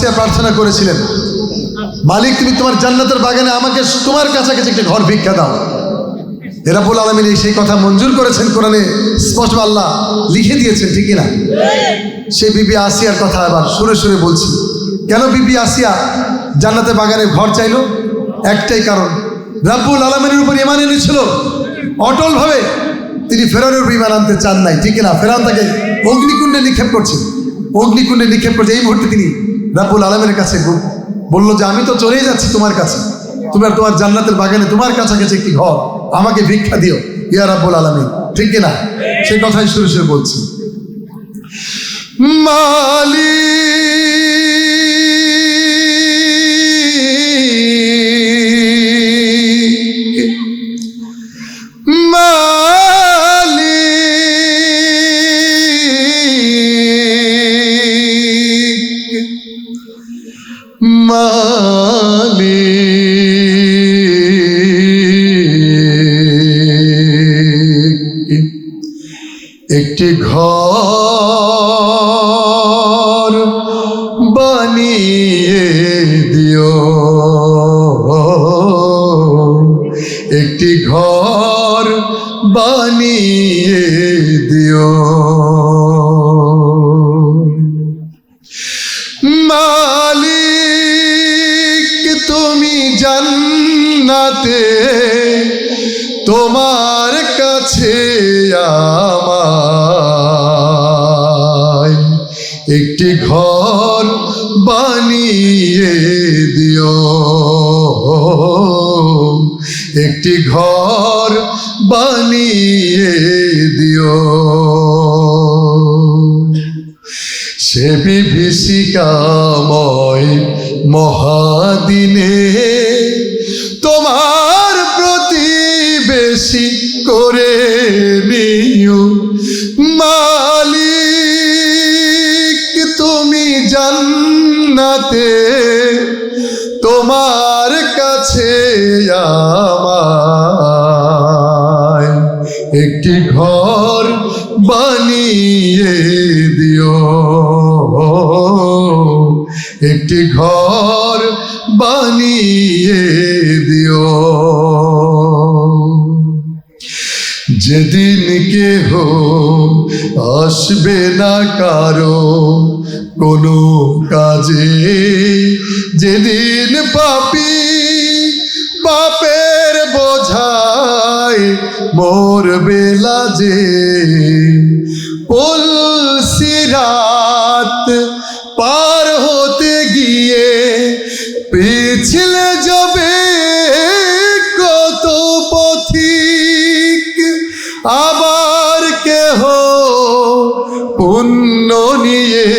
আসিয়া প্রার্থনা করেছিলেন, মালিক তুমি তোমার জান্নাতের বাগানে আমাকে তোমার কাছাকাছি একটা ঘর ভিক্ষা দাও। রব্বুল আলামিন সেই কথা মঞ্জুর করেছেন, কোরআনে স্পষ্ট আল্লাহ লিখে দিয়েছেন, ঠিক না? সেই বিবি আসিয়ার কথা আবার সুরে সুরে বলছি। কেন বিবি আসিয়া জান্নাতের বাগানে ঘর চাইল? একটাই কারণ, রব্বুল আলামিনের উপর ঈমান এনেছিল অটলভাবে। তিনি ফেরাউনের উপর ঈমান আনতে চান নাই, ঠিক না? ফেরাউন তাকে অগ্নিকুণ্ডে নিক্ষেপ করছে, অগ্নিকুণ্ডে নিক্ষেপ করছে। এই মুহূর্তে তিনি রব্বুল আলামিনের কাছে বলল যে আমি তো চলেই যাচ্ছি তোমার কাছে, তোমার জান্নাতের বাগানে তোমার কাছাকাছি একটি ঘর আমাকে ভিক্ষা দিও ইয়া রব্বুল আলামিন, ঠিক না? সেই কথাই সুরে সুরে বলছি। একটি ঘর বানিয়ে দিও, একটি ঘর বানিয়ে দিও, মালিক তুমি জান্নাতে তোমার কাছে আমায় একটি ঘর বানিয়ে দিও, একটি ঘর বানিয়ে দিও। সে বিভীষিকাময় মহাদিনে তোমার প্রতিবেশী করে নিও, মালিক তুমি জান্নাতে তোমার কাছে আমায় একটি ঘর বানিয়ে দিও, একটি ঘর বানিয়ে দিও। যেদিন কেহ আসবে না কারো কোনো কাজে, যেদিন পাপী পাপের বোঝায় মরবে লাজে, পুলসিরাত পার হতে গিয়ে পিছলে যাবে কত পথিক, আবার কেহ পুণ্য নিয়ে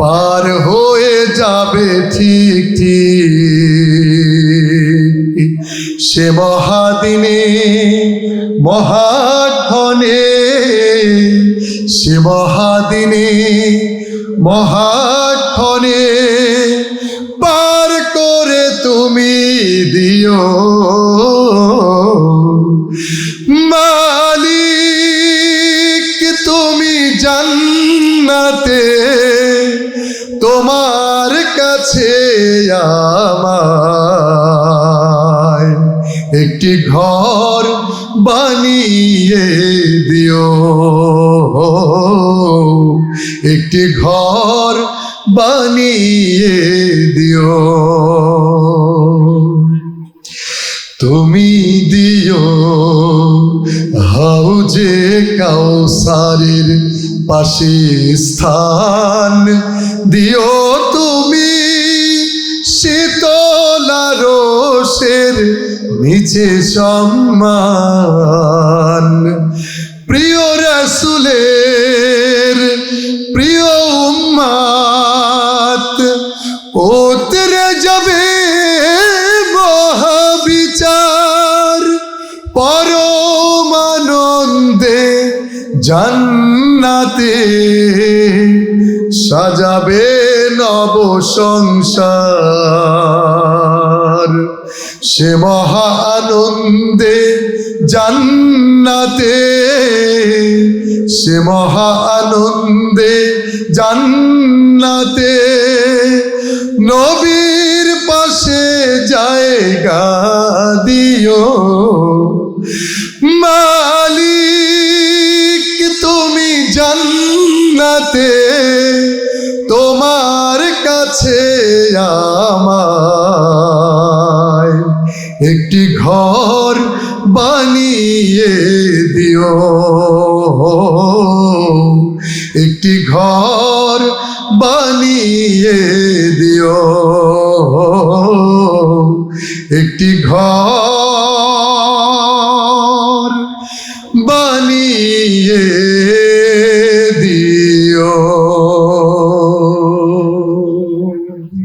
পার হয়ে যাবে ঠিক ঠিক। সে মহাদিনে মহাক্ষণে, সে মহাদিনে মহাক্ষণে পার করে তুমি দিও, মালিক তুমি জান্নাতে তোমার কাছে আমায় একটি ঘর বানিয়ে দিও, একটি ঘর বানিয়ে দিও। তুমি দিও হাউজে কাউসারের পাশে স্থান, দিও তুমি শীতল রোষের নিচে সম্মান, প্রিয় রাসূলের প্রিয় উম্মত উতরে যাবে মহাবিচার, পরম আনন্দে জান্নাতে সাজাবে নব সংসার, সে মহা আনন্দে জান্নাতে, সে মহা আনন্দে জান্নাতে নবীর পাশে জায়গা দিও মালিক তুমি জান্নাতে তোমার কাছে আমায় একটি ঘর বানিয়ে দিও একটি ঘর বানিয়ে দিও একটি ঘর